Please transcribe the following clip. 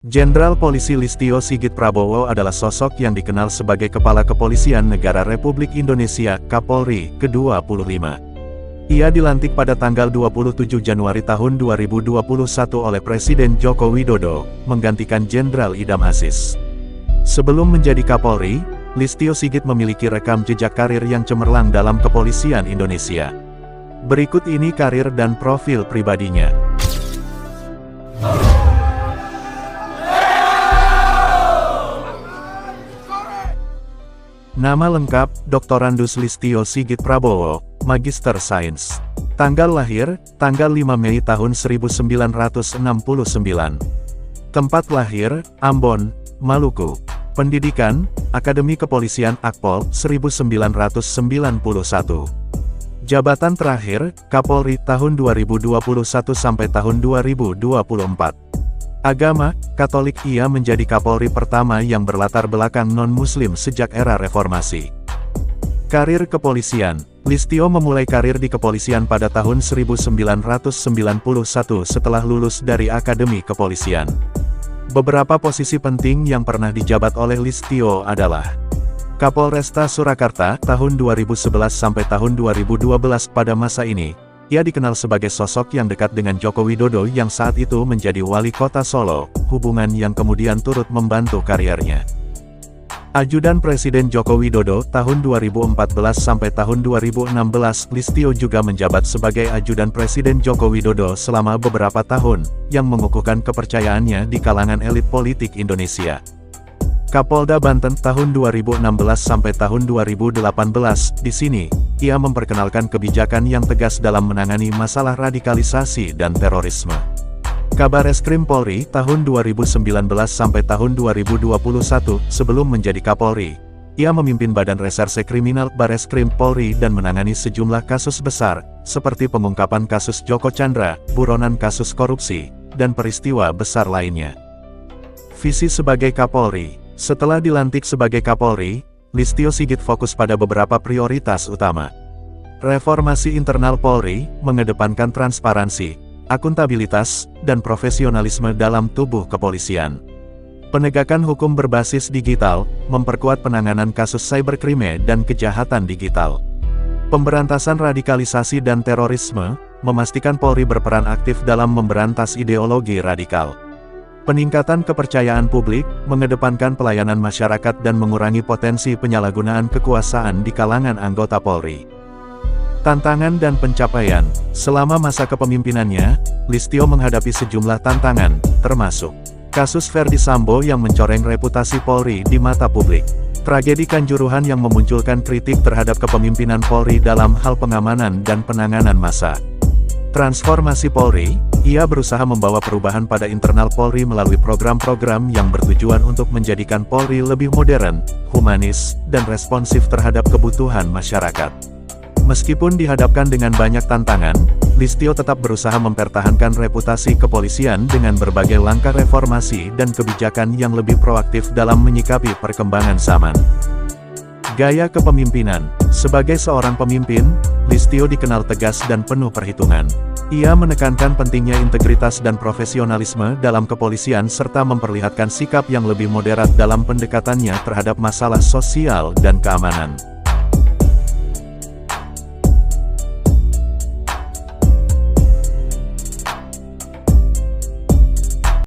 Jenderal Polisi Listio Sigit Prabowo adalah sosok yang dikenal sebagai Kepala Kepolisian Negara Republik Indonesia, Kapolri, ke-25. Ia dilantik pada tanggal 27 Januari tahun 2021 oleh Presiden Joko Widodo, menggantikan Jenderal Idam Aziz. Sebelum menjadi Kapolri, Listio Sigit memiliki rekam jejak karir yang cemerlang dalam kepolisian Indonesia. Berikut ini karir dan profil pribadinya. Nama lengkap, Dr. Andus Listio Sigit Prabowo, Magister Sains. Tanggal lahir, tanggal 5 Mei tahun 1969. Tempat lahir, Ambon, Maluku. Pendidikan, Akademi Kepolisian Akpol, 1991. Jabatan terakhir, Kapolri tahun 2021 sampai tahun 2024. Agama, Katolik. Ia menjadi Kapolri pertama yang berlatar belakang non-Muslim sejak era reformasi. Karir kepolisian, Listio memulai karir di kepolisian pada tahun 1991 setelah lulus dari Akademi Kepolisian. Beberapa posisi penting yang pernah dijabat oleh Listio adalah Kapolresta Surakarta tahun 2011 sampai tahun 2012. Pada masa ini, ia dikenal sebagai sosok yang dekat dengan Joko Widodo yang saat itu menjadi wali kota Solo, hubungan yang kemudian turut membantu karirnya. Ajudan Presiden Joko Widodo tahun 2014 sampai tahun 2016, Listio juga menjabat sebagai ajudan Presiden Joko Widodo selama beberapa tahun, yang mengukuhkan kepercayaannya di kalangan elit politik Indonesia. Kapolda Banten tahun 2016 sampai tahun 2018, di sini, ia memperkenalkan kebijakan yang tegas dalam menangani masalah radikalisasi dan terorisme. Kabareskrim Polri tahun 2019 sampai tahun 2021, sebelum menjadi Kapolri, ia memimpin Badan Reserse Kriminal Bareskrim Polri dan menangani sejumlah kasus besar, seperti pengungkapan kasus Joko Chandra, buronan kasus korupsi, dan peristiwa besar lainnya. Visi sebagai Kapolri. Setelah dilantik sebagai Kapolri, Listio Sigit fokus pada beberapa prioritas utama. Reformasi internal Polri, mengedepankan transparansi, akuntabilitas, dan profesionalisme dalam tubuh kepolisian. Penegakan hukum berbasis digital, memperkuat penanganan kasus cyberkrime dan kejahatan digital. Pemberantasan radikalisasi dan terorisme, memastikan Polri berperan aktif dalam memberantas ideologi radikal. Peningkatan kepercayaan publik, mengedepankan pelayanan masyarakat dan mengurangi potensi penyalahgunaan kekuasaan di kalangan anggota Polri. Tantangan dan pencapaian. Selama masa kepemimpinannya, Listio menghadapi sejumlah tantangan, termasuk kasus Ferdy Sambo yang mencoreng reputasi Polri di mata publik. Tragedi Kanjuruhan yang memunculkan kritik terhadap kepemimpinan Polri dalam hal pengamanan dan penanganan massa. Transformasi Polri, ia berusaha membawa perubahan pada internal Polri melalui program-program yang bertujuan untuk menjadikan Polri lebih modern, humanis, dan responsif terhadap kebutuhan masyarakat. Meskipun dihadapkan dengan banyak tantangan, Listio tetap berusaha mempertahankan reputasi kepolisian dengan berbagai langkah reformasi dan kebijakan yang lebih proaktif dalam menyikapi perkembangan zaman. Gaya kepemimpinan. Sebagai seorang pemimpin, Listio dikenal tegas dan penuh perhitungan. Ia menekankan pentingnya integritas dan profesionalisme dalam kepolisian serta memperlihatkan sikap yang lebih moderat dalam pendekatannya terhadap masalah sosial dan keamanan.